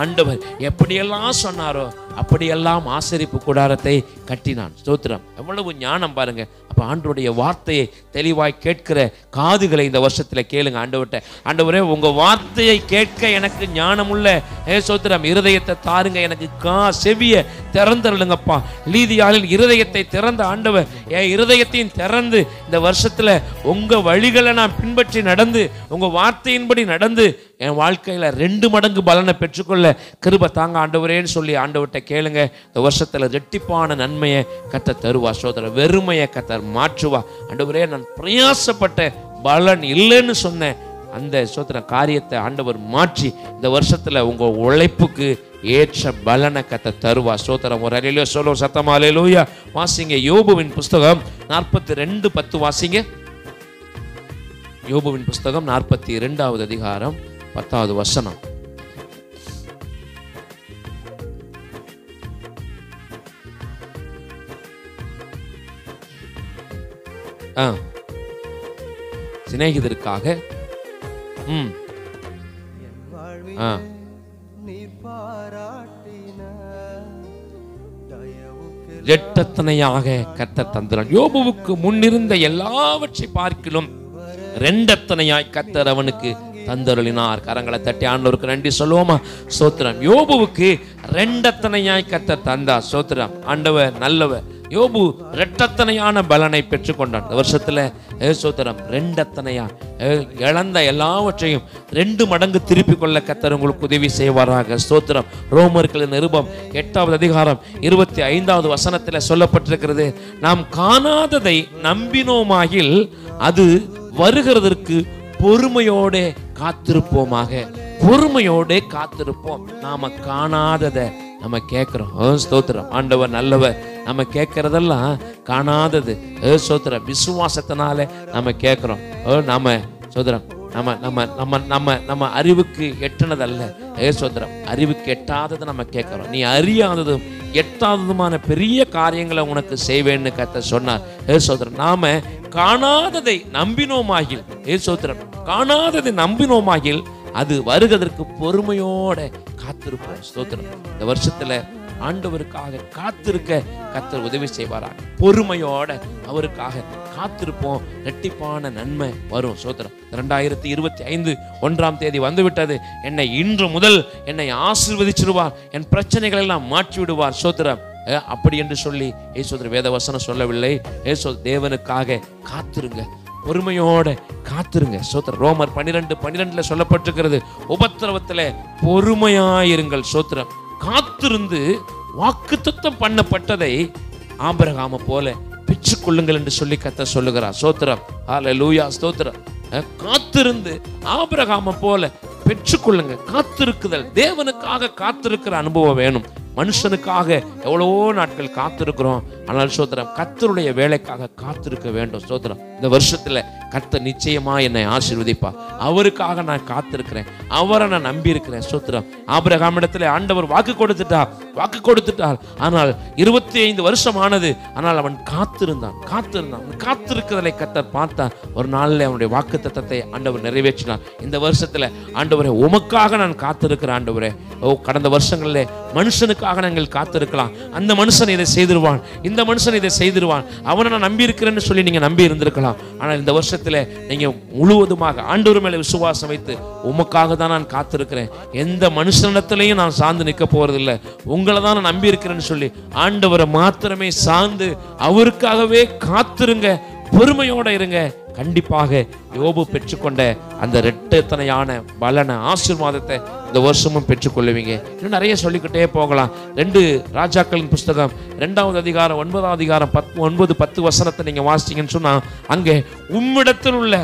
A: ஆண்டவர் எப்படியெல்லாம் சொன்னாரோ அப்படியெல்லாம் ஆசரிப்பு கூடாரத்தை கட்டினான். ஸ்தோத்திரம். எவ்வளவு ஞானம் பாருங்க. அப்ப ஆண்டவருடைய வார்த்தையை தெளிவாய் கேட்கிற காதுகளை இந்த வருஷத்துல கேளுங்க. ஆண்டவர்கிட்ட, ஆண்டவரே உங்க வார்த்தையை கேட்க எனக்கு ஞானமுள்ள சோத்திரம் இருதயத்தை தாருங்க, எனக்கு செவிய திறந்துருங்கப்பா. லீதியாளின் இருதயத்தை திறந்த ஆண்டவர் என் இருதயத்தையும் திறந்து இந்த வருஷத்துல உங்க வழிகளை நான் பின்பற்றி நடந்து உங்க வார்த்தையின்படி நடந்து என் வாழ்க்கையில 2 மடங்கு பலனை பெற்றுக்கொள்ள கிருபை தாங்க ஆண்டவரேன்னு சொல்லி ஆண்டவர்கிட்ட கேளுங்க. இந்த வருஷத்துல ரெட்டிப்பான நன்மையை கர்த்தர் தருவா. சோதர வெறுமையை கர்த்தர் மாற்றுவா. ஆண்டவரே நான் பிரயாசப்பட்ட பலன் இல்லைன்னு சொன்னேன், அந்த சோத்திர காரியத்தை ஆண்டவர் மாற்றி இந்த வருஷத்துல உங்க உழைப்புக்கு ஏற்ற பலனை கர்த்தர் தருவா. சோத்திரம். ஒரு அலையிலோ சொல்லோ சத்தமா அல்லேலூயா. வாசிங்க யோபுவின் புஸ்தகம் 42:10 வாசிங்க. யோபுவின் புஸ்தகம் 42வது அதிகாரம் 10வது வசனம். சிநேகிதருக்காக இரட்டத்தனையாக கர்த்தர் தந்தார். யோபுவுக்கு முன்னிருந்த எல்லாவற்றை பார்க்கிலும் 2 அத்தனையாய் கர்த்தர் அவனுக்கு தந்தருளினார். கரங்களை தட்டி ஆண்டவருக்கு நன்றி சொல்லுவோமா? சோத்திரம். யோபுவுக்கு 2 அத்தனையாய் கர்த்தர் தந்தார். சோத்திரம். ஆண்டவர் நல்லவர். யோபு 2 அத்தனையான பலனை பெற்றுக்கொண்டான். இந்த வருஷத்துல சோத்திரம் 2 அத்தனையா இழந்த எல்லாவற்றையும் 2 மடங்கு திருப்பி கொள்ள கர்த்தர் உங்களுக்கு உதவி செய்வாராக. ஸ்தோத்திரம். ரோமர்களின் நிருபம் 8வது அதிகாரம் 25வது வசனத்தில் சொல்லப்பட்டிருக்கிறது, நாம் காணாததை நம்பினோமாகில் அது வருகிறதற்கு பொறுமையோடு காத்திருப்போமாக. பொறுமையோடு காத்திருப்போம். நாம காணாததை நம்ம கேட்கிறோம். ஸ்தோத்திரம். ஆண்டவர் நல்லவர். நம்ம கேட்கறதெல்லாம் காணாதது. ஸ்தோத்திரம். விசுவாசத்தினால நம்ம கேட்கிறோம். நாம சோதரம் நம்ம நம்ம நம்ம நம்ம நம்ம அறிவுக்கு எட்டுனதல்ல. சோதரம். அறிவுக்கு எட்டாததை நம்ம கேட்கிறோம். நீ அறியாததும் எட்டாததுமான பெரிய காரியங்களை உனக்கு செய்வேன்னு கர்த்தர் சொன்னார். சோதரம். நாம காணாததை நம்பினோமாகில் சோதரம் காணாததை நம்பினோமாகில் அது வருவதற்கு பொறுமையோட காத்திருப்போம். ஸ்தோத்திரம். இந்த வருஷத்துல ஆண்டவருக்காக காத்திருக்க கர்த்தர் உதவி செய்வாராக. பொறுமையோட அவருக்காக காத்திருப்போம். இரட்டிப்பான நன்மை வரும். ஸ்தோத்திரம். 2025 1ஆம் தேதி வந்துவிட்டது. என்னை இன்று முதல் என்னை ஆசீர்வதிச்சிடுவார், என் பிரச்சனைகள் எல்லாம் மாற்றி விடுவார். ஸ்தோத்திரம். அப்படி என்று சொல்லி ஏசோதர வேத வசனம் சொல்லவில்லை. ஏசோ தேவனுக்காக காத்திருங்க, பொறுமையோட காத்திருங்க. சோத்திரம். ரோமர் 12:12 சொல்லப்பட்டிருக்கிறது, உபத்திரவத்தில் பொறுமையாயிருங்கள். சோத்திரம். காத்திருந்து வாக்குத்தத்தம் பண்ணப்பட்டதை ஆபிரகாமை போல பெற்றுக்கொள்ளுங்கள் என்று சொல்லி கர்த்தர் சொல்லுகிறார். சோத்திரம். ஹல்லேலூயா. ஸ்தோத்திரம். காத்திருந்து ஆபிரகாமை போல பெற்றுக்கொள்ளுங்க. காத்திருக்குதல், தேவனுக்காக காத்திருக்கிற அனுபவம் வேணும். மனுஷனுக்காக எவ்வளவோ நாட்கள் காத்திருக்கிறோம். ஆனால் சோத்திரம் கர்த்தருடைய வேலைக்காக காத்திருக்க வேண்டும். சோத்திரம். இந்த வருஷத்துல கர்த்தர் நிச்சயமா என்னை ஆசீர்வதிப்பா. அவருக்காக நான் காத்திருக்கிறேன், அவரை நான் நம்பி இருக்கிறேன். சோத்திரம். ஆபிரகாமிடத்துல ஆண்டவர் வாக்கு கொடுத்துட்டார். ஆனால் 25 வருஷம் ஆனது. ஆனால் அவன் காத்திருந்தான். காத்திருக்கிறதை கர்த்தர் பார்த்தான். ஒரு நாளில் அவனுடைய வாக்கு தத்தத்தை ஆண்டவர் நிறைவேற்றினார். இந்த வருஷத்துல ஆண்டவரே உமக்காக நான் காத்திருக்கிறேன். ஆண்டவரே, கடந்த வருஷங்களில் மனுஷனுக்காக நாங்கள் காத்திருக்கலாம். அந்த மனுஷன் இதை செய்திருவான், இந்த மனுஷன் இதை செய்திருவான், அவனை நான் நம்பி இருக்கிறேன்னு சொல்லி நீங்க நம்பி இருந்திருக்கலாம். ஆனால் இந்த வருஷத்துல நீங்க முழுவதுமாக ஆண்டவர் மேல விசுவாசம் வைத்து உமக்காக தான் நான் காத்திருக்கிறேன், எந்த மனுஷனிடத்திலையும் நான் சார்ந்து நிற்க போறதில்லை, உங்களை தான் நான் நம்பி இருக்கிறேன்னு சொல்லி ஆண்டவரை மாத்திரமே சார்ந்து அவருக்காகவே காத்திருங்க, பொறுமையோட இருங்க. கண்டிப்பாக யோபு பெற்றுக்கொண்ட அந்த இரட்டத்தனையான பலன ஆசீர்வாதத்தை இந்த வருஷமும் பெற்றுக்கொள்ளுவீங்க. இன்னும் நிறைய சொல்லிக்கிட்டே போகலாம். 2 ராஜாக்களின் புஸ்தகம் 2வது அதிகாரம் 9வது அதிகாரம் 9-10 வசனத்தை நீங்க வாசிச்சீங்கன்னு சொன்னா, அங்கே உம்மிடத்தில் உள்ள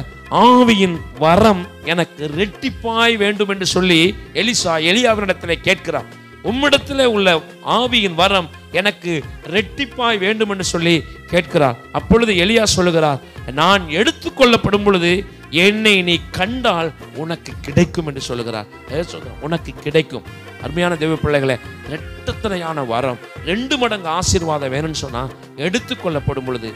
A: ஆவியின் வரம் எனக்கு இரட்டிப்பாய் வேண்டும் என்று சொல்லி எலியாவினிடத்திலே கேட்கிறார். உம்மிடத்தில் உள்ள ஆவியின் வரம் எனக்கு இரட்டிப்பாய் வேண்டும் என்று சொல்லி கேட்கிறார். அப்பொழுது எலியா சொல்லுகிறார், நான் எடுத்துக்கொள்ளப்படும் பொழுது என்னை நீ கண்டால் உனக்கு கிடைக்கும் என்று சொல்லுகிறார். உனக்கு கிடைக்கும். அருமையான தேவ பிள்ளைகளே, இரட்டத்தனையான வரம், 2 மடங்கு ஆசீர்வாதம் வேணும்னு சொன்னா எடுத்துக்கொள்ளப்படும் பொழுது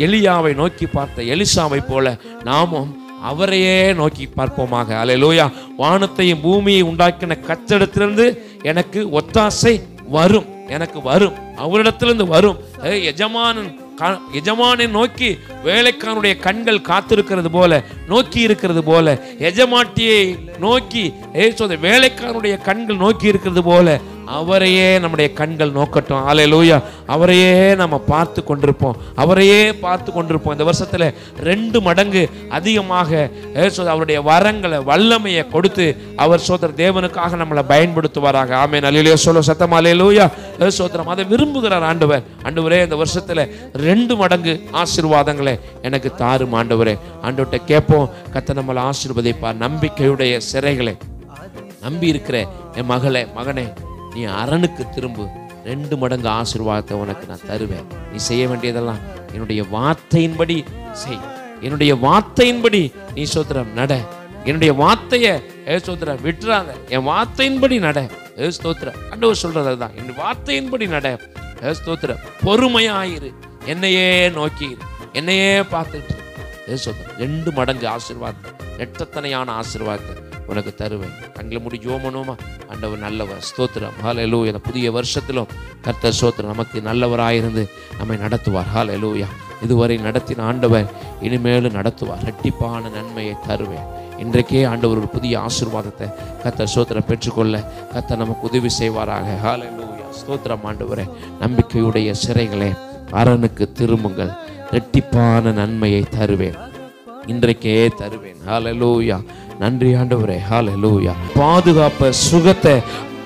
A: எலியாவை நோக்கி பார்த்த எலிசாவை போல நாமும் அவரையே நோக்கி பார்ப்போமாக. அல்லேலூயா. வானத்தையும் பூமியை உண்டாக்கின கர்த்தரிடத்திலிருந்து எனக்கு ஒத்தாசை வரும், எனக்கு வரும், அவரிடத்திலிருந்து வரும். எஜமானை நோக்கி வேலைக்காரனுடைய கண்கள் காத்திருக்கிறது போல, நோக்கி இருக்கிறது போல, எஜமாட்டியை நோக்கி வேலைக்காரனுடைய கண்கள் நோக்கி இருக்கிறது போல அவரையே நம்முடைய கண்கள் நோக்கட்டும். அல்லேலூயா. அவரையே நம்ம பார்த்து கொண்டிருப்போம், அவரையே பார்த்து கொண்டிருப்போம். இந்த வருஷத்துல 2 மடங்கு அதிகமாக அவருடைய வரங்களை, வல்லமையை கொடுத்து அவர் சோதர தேவனுக்காக நம்மளை பயன்படுத்துவாராக. ஆமென். அல்லேலூயா. சொல்ல சத்தமா அல்லேலூயா. சோதரம் அதை விரும்புகிறார் ஆண்டவர். ஆண்டவரே, இந்த வருஷத்துல 2 மடங்கு ஆசீர்வாதங்களை எனக்கு தாரும் ஆண்டவரே. ஆண்டவர்கிட்ட கேட்போம். கர்த்தர் நம்மளை ஆசீர்வதிப்பார். நம்பிக்கையுடைய சிறைகளை நம்பி இருக்கிற என் மகனே, நீ அரணுக்கு திரும்பு. 2 மடங்கு ஆசீர்வாதத்தை உனக்கு நான் தருவேன். நீ செய்ய வேண்டியதெல்லாம் என்னுடைய வார்த்தையின்படி செய். என்னுடைய வார்த்தையின்படி நீ சோத்திரம் நட. என்னுடைய வார்த்தையை சோத்திரம் விட்டுறாங்க. என் வார்த்தையின்படி நட. ஸ்தோத்திரம். ஆண்டவர் சொல்றது தான், என் வார்த்தையின்படி நட. ஸ்தோத்திரம். பொறுமையாயிரு, என்னையே நோக்கி, என்னையே பார்த்துட்டு 2 மடங்கு ஆசீர்வாதத்தை, இரட்டத்தனையான ஆசீர்வாதத்தை உனக்கு தருவேன். கண்களை மூடி ஜெபம் பண்ணுவோமா? ஆண்டவர் நல்லவர். ஸ்தோத்திரம். ஹல்லேலூயா. புதிய வருஷத்திலும் கர்த்தர் ஸ்தோத்திரம் நமக்கு நல்லவராயிருந்து நம்மை நடத்துவார். ஹல்லேலூயா. இதுவரை நடத்தின ஆண்டவர் இனிமேலும் நடத்துவார். இரட்டிப்பான நன்மையை தருவேன். இன்றைக்கே ஆண்டவர் ஒரு புதிய ஆசீர்வாதத்தை கர்த்தர் ஸ்தோத்திரம் பெற்றுக்கொள்ள கர்த்தர் நமக்கு உதவி செய்வாராக. ஹல்லேலூயா. ஸ்தோத்திரம் ஆண்டவரே. நம்பிக்கையுடைய சிறைகளே, அரணுக்கு திரும்புங்கள். இரட்டிப்பான நன்மையை தருவேன், இன்றைக்கே தருவேன். ஹல்லேலூயா. நன்றி ஆண்டவரே. ஹல்லேலூயா. பாதுகாப்பு, சுகத்தை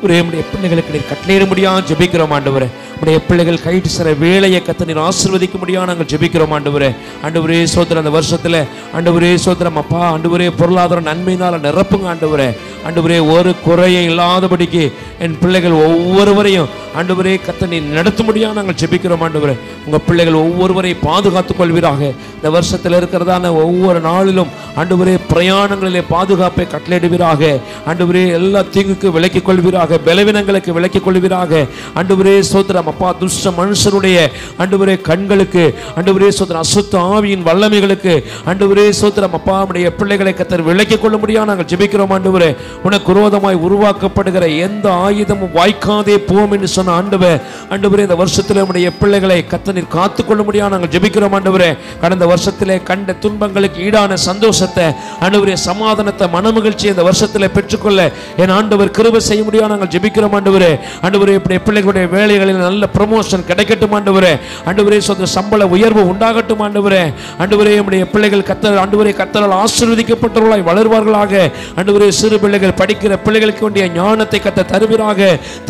A: நம்முடைய பிள்ளைகளுக்கு கட்டளையிட முடியாது ஜெபிக்கிறோம் ஆண்டவரே. நம்முடைய பிள்ளைகள் கைட்டு சில வேலையை கர்த்தர் நீர் ஆசீர்வதிக்க முடியாது நாங்கள் ஜெபிக்கிறோம் ஆண்டவரே. ஆண்டவரே சோத்திரம். அந்த வருஷத்துல ஆண்டவரே சோத்திரம் அப்பா, ஆண்டவரே பொருளாதார நன்மையினால நிரப்புங்க ஆண்டவரே. ஆண்டவரே, ஒரு குறையை இல்லாதபடிக்கு என் பிள்ளைகள் ஒவ்வொருவரையும் ஆண்டவரே கர்த்தர் நீர் நடத்த முடியாது நாங்கள் ஜெபிக்கிறோம் ஆண்டவரே. உங்க பிள்ளைகள் ஒவ்வொருவரையும் பாதுகாத்துக் கொள்வீராக. இந்த வருஷத்தில் இருக்கிறதான ஒவ்வொரு நாளிலும் ஆண்டவரே பிரயாணங்களிலே பாதுகாப்பை கட்டளையிடுவீராக. ஆண்டவரே எல்லா தீங்குக்கு விலக்கிக் கொள்வீராக, பலவீனங்களுக்கு விலக்கிக் கொள்வீராக. ஆண்டவரே சோத்திரம் அப்பா, துஷ்ட மனுஷருடைய ஆண்டவரே கண்களுக்கு, ஆண்டவரே சோத்திரம் அசுத்த ஆவியின் வல்லமைகளுக்கு ஆண்டவரே சோத்திரம் அப்பா நம்முடைய பிள்ளைகளை கர்த்தர் விலக்கிக் கொள்ள முடியாது நாங்கள் ஜெபிக்கிறோம் ஆண்டவரே. உனக்கு விரோதமாய் உருவாக்கப்படுகிற எந்த ஆயுதமும் வாய்க்காதே போம் என்று சொன்ன ஆண்டவர், ஆண்டவரே இந்த வருஷத்தில் நம்முடைய பிள்ளைகளை கர்த்தர் நீர் காத்துக்கொள்ள முடியாது நாங்கள் ஜெபிக்கிறோம் ஆண்டவரே. கடந்த வருஷத்திலே கண்ட துன்பங்களுக்கு ஈடான சந்தோஷத்தை, ஆண்டவரே சமாதானத்தை, மனமகிழ்ச்சியை இந்த வருஷத்தில் பெற்றுக்கொள்ள என் ஆண்டவர் கிருபை செய்ய முடியாது நாங்கள் ஜெபிக்கிறோம் ஆண்டவரே. ஆண்டவரே இப்படி பிள்ளைகளுடைய வேலைகளில் நல்ல ப்ரமோஷன் கிடைக்கட்டும் ஆண்டவரே. ஆண்டவரே சொந்த சம்பள உயர்வு உண்டாகட்டும் ஆண்டவரே. ஆண்டவரே நம்முடைய பிள்ளைகள் கர்த்தர் ஆண்டவரே கர்த்தரால் ஆசீர்வதிக்கப்பட்டவர்களாய் வளர்வார்களாக. ஆண்டவரே சிறு பிள்ளைகள், படிக்கிற பிள்ளைகளுக்கு வேண்டிய ஞானத்தை கர்த்தர் தருவீராக.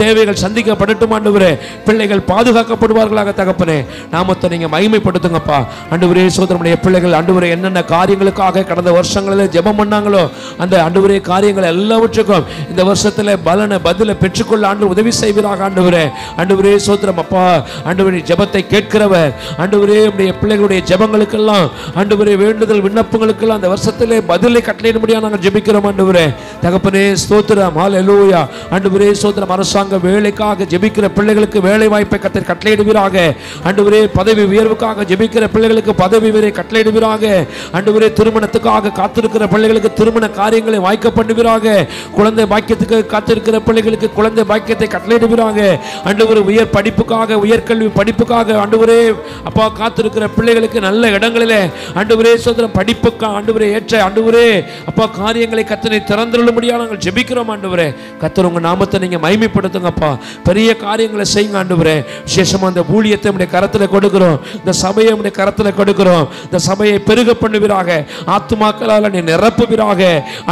A: தேவைகள் சந்திக்கப்படட்டும் ஆண்டவரே. பிள்ளைகள் பாதுகாக்கப்படுவார்களாக. தகப்பனே, நாமத்தை நீங்க மகிமைப்படுத்துங்கப்பா. ஆண்டவரே சோதரமுடைய பிள்ளைகள் ஆண்டவரே என்னென்ன காரியங்களுக்காக கடந்த வருஷங்களில் ஜெபம் பண்ணாங்களோ அந்த ஆண்டவரே காரியங்கள் எல்லாவற்றுக்கும் இந்த வருஷத்துல பலனை பதிலை பெற்றுக்கொள்ள ஆண்டவர் உதவி செய்வீராக ஆண்டவரே. ஆண்டவரே சோத்திரம் அப்பா. ஆண்டவரே ஜெபத்தை கேட்கிறவர், ஆண்டவரே நம்முடைய பிள்ளைகளுடைய ஜெபங்களுக்கெல்லாம், ஆண்டவரே வேண்டுதல் விண்ணப்பங்களுக்கெல்லாம் அந்த வருஷத்திலே பதிலை கட்டளையிட முடியாது நாங்கள் ஜெபிக்கிறோம் ஆண்டவரே. தகப்பனே ஸ்தோத்திரம். ஹல்லேலூயா. ஆண்டவரே சோத்திரம். அரசாங்க வேலைக்காக ஜெபிக்கிற பிள்ளைகளுக்கு வேலை வாய்ப்பை கர்த்தர் கட்டளையிடுவீராக. ஆண்டவரே பதவி உயர்வுக்காக ஜெபிக்கிற பிள்ளைகளுக்கு பதவி உயர்வை கட்டளையிடுவீராக. ஆண்டவரே திருமணத்துக்காக காத்திருக்கிற பிள்ளைகளுக்கு திருமண காரியங்களை வாய்க்க பண்ணுவீராக. குழந்தை பாக்கியத்துக்கு காத்திருக்கிற பிள்ளைகளுக்கு குழந்தை பாக்கியத்தை கட்டளையிடுவீராக. ஆண்டவரே உயர் படிப்புக்காக, உயர்கல்வி படிப்புக்காக ஆண்டவரே அப்பா காத்திருக்கிற பிள்ளைகளுக்கு நல்ல இடங்களிலே ஆண்டவரே சோதரம் படிப்புக்காக ஆண்டவரே ஏற்ற ஆண்டவரே அப்பா காரியங்களை கர்த்தரை திறந்துள்ள முடியாது நாங்கள் ஜெபிக்கிறோம் ஆண்டவரே. கர்த்தர் உங்க நாமத்தை நீங்க மகிமைப்படுத்துங்கப்பா. பெரிய காரியங்களை செய்யுங்க ஆண்டவரே. விசேஷமா இந்த ஊழியத்தை நம்முடைய கரத்தில் கொடுக்கிறோம், இந்த சபையை நம்முடைய கரத்தில் கொடுக்கிறோம். இந்த சபையை பெருக பண்ணுவீராக, ஆத்துமாக்களால் நீ நிரப்புவீராக.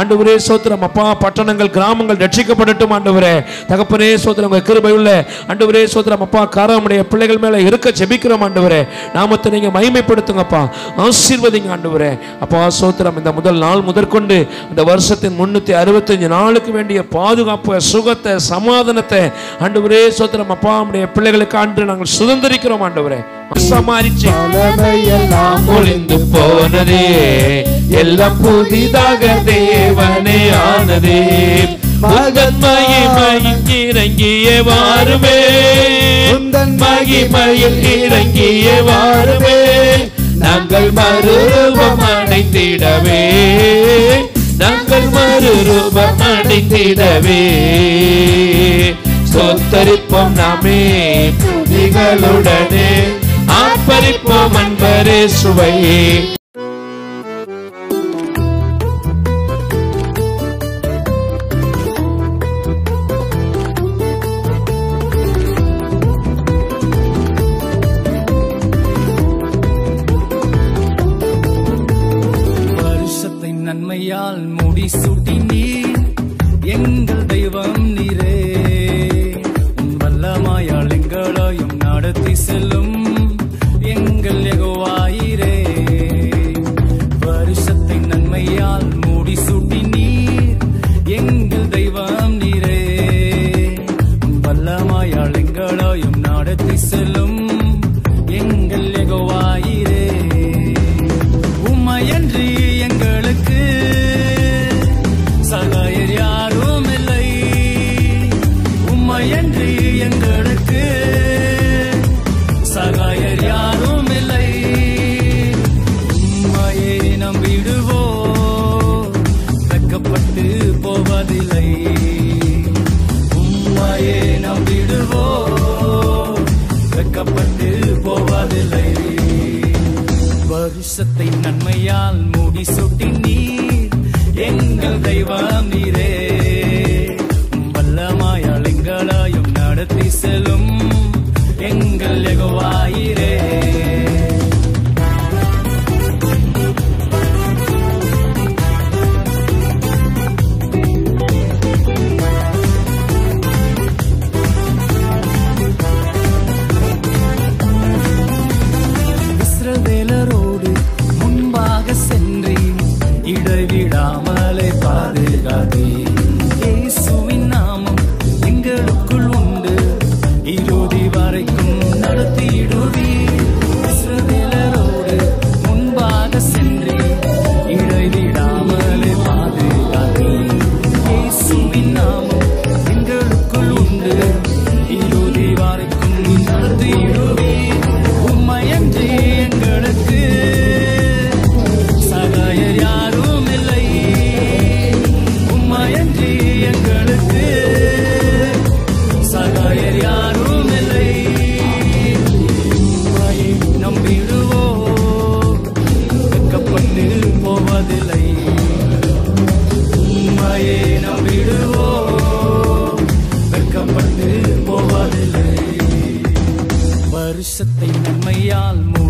A: ஆண்டவரே சோத்திரம் அப்பா. பட்டணங்கள், கிராமங்கள் ரட்சிக்கப்படட்டும் ஆண்டவரே. தகப்பனே சோத்திரம் உங்க கிருபையுள்ள ஆண்டவரே சோத்திரம் அப்பா காரமுடைய பிள்ளைகள் மேல இருக்க ஜெபிக்கிறோம் ஆண்டவரே. நாமத்தை நீங்க மகிமைப்படுத்துங்கப்பா, ஆசீர்வதிங்க ஆண்டவரே. அப்பா சோத்திரம் இந்த முதல் நாள் முதற்கொண்டு இந்த வருஷத்தின் 365 நாளுக்கு வேண்டிய பாதுகாப்பு, சுகத்தை, சமாதானத்தை ஆண்டவரே சோத்திரம் அப்பா நம்முடைய பிள்ளைகளுக்கு ஆண்டு நாங்கள் சுதந்திரிக்கிறோம் ஆண்டவரே. மாறிச்சு, எல்லாம் ஒளிந்து போனதே, எல்லாம் புதிதாக தேவனே ஆனதே. மகன் மகிமையில் இறங்கிய வாருமே, உந்தன் மகிமையில் இறங்கிய வாருமே, நாங்கள் மறுரூபம் அடைந்திடவே, நாங்கள் மறுரூபம் அடைந்திடவே. சொத்தரிப்போம் நாமே துதிகளுடனே, ஆர்ப்பரிப்போம் அன்பரே சுவை.
C: நன்மையால் முடிசூட்டி நீர் எங்கள் தெய்வம் நீரே, உன் வல்லமையால் எங்களையும் நடத்தி செல்லும் எங்கள் யெகோவாயிரே. வருஷத்தை நன்மையால் முடிசூட்டி நீர் எங்கள் தெய்வம் நீரே, உன் வல்லமையால் எங்களையும் நடத்தி செல்லும் எங்கள் யெகோவாயிரே. உம்மையன்றி எங்களுக்கு சகாயர் யாரும் இல்லை, உம்மையன்றி எங்களுக்கு சகாயர் யாரும் இல்லை. உம்மையே நம்பிடுவோ வெட்கப்பட்டு போவதில்லை, உம்மையே நம்பிடுவோ வெட்கப்பட்டு போவதில்லை. வருஷத்தை நன்மையால் முடிசூட்டி நீர் எங்கள் தெய்வம் நீரே, வல்லமையால் எங்களையும் நடத்தி செல்லும் எங்கள் யெகோவாயிரே. இஸ்ரவேலரோடு முன்பாக சென்றேன், இடைவிடாமலே பாதுகாத்தேன். இயேசுவின் நாமம் எங்களுக்குள் உண்டு, இறுதி வரைக்கும் நடத்திடுவீர். இஸ்ரவேலரோடு முன்பாக சென்றேன், இடைவிடாமலே பாதுகாத்தேன். இயேசுவின் நாமம் எங்களுக்குள் உண்டு, இறுதி வரைக்கும் நடத்திடுவீர். உம்மையன்றி எங்களுக்கு சகாயர் யாரும் இல்லை, உம்மையன்றி எங்களுக்கு சகாயர் யாரும் இல்லை. உம்மையை நம்பிடுவோ வெட்கப்பட்டு போவதில்லை, உம்மையை நம்பிடுவோ வெட்கப்பட்டு போவதில்லை. வருஷத்தை நன்மையால் மூடி